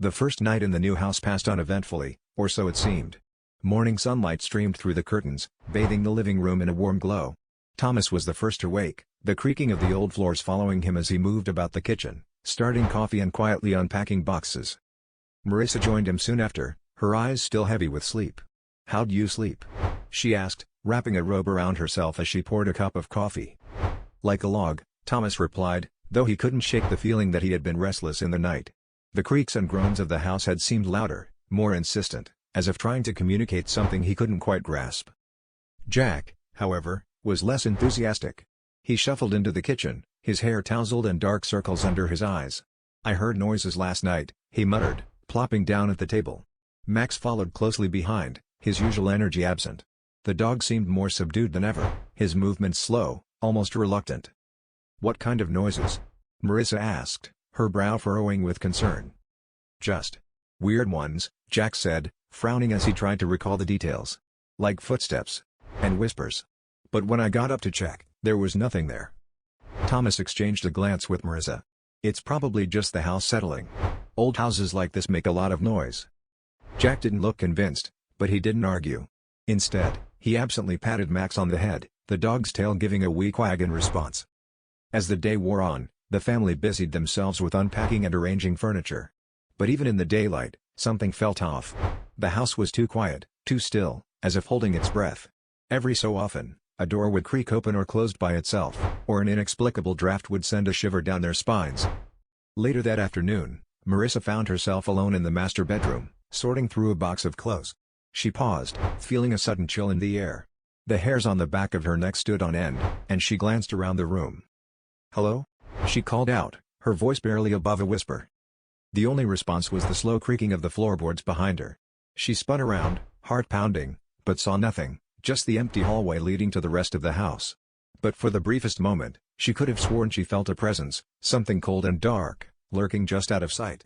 The first night in the new house passed uneventfully, or so it seemed. Morning sunlight streamed through the curtains, bathing the living room in a warm glow. Thomas was the first to wake, the creaking of the old floors following him as he moved about the kitchen, starting coffee and quietly unpacking boxes. Marissa joined him soon after, her eyes still heavy with sleep. "How'd you sleep?" she asked, wrapping a robe around herself as she poured a cup of coffee. "Like a log," Thomas replied, though he couldn't shake the feeling that he had been restless in the night. The creaks and groans of the house had seemed louder, more insistent, as if trying to communicate something he couldn't quite grasp. Jack, however, was less enthusiastic. He shuffled into the kitchen, his hair tousled and dark circles under his eyes. "I heard noises last night," he muttered, plopping down at the table. Max followed closely behind, his usual energy absent. The dog seemed more subdued than ever, his movements slow, almost reluctant. "What kind of noises?" Marissa asked, her brow furrowing with concern. "Just weird ones," Jack said, frowning as he tried to recall the details. "Like footsteps. And whispers. But when I got up to check, there was nothing there." Thomas exchanged a glance with Marissa. "It's probably just the house settling. Old houses like this make a lot of noise." Jack didn't look convinced, but he didn't argue. Instead, he absently patted Max on the head, the dog's tail giving a weak wag in response. As the day wore on, the family busied themselves with unpacking and arranging furniture. But even in the daylight, something felt off. The house was too quiet, too still, as if holding its breath. Every so often, a door would creak open or closed by itself, or an inexplicable draft would send a shiver down their spines. Later that afternoon, Marissa found herself alone in the master bedroom, sorting through a box of clothes. She paused, feeling a sudden chill in the air. The hairs on the back of her neck stood on end, and she glanced around the room. "Hello?" she called out, her voice barely above a whisper. The only response was the slow creaking of the floorboards behind her. She spun around, heart pounding, but saw nothing, just the empty hallway leading to the rest of the house. But for the briefest moment, she could have sworn she felt a presence, something cold and dark, lurking just out of sight.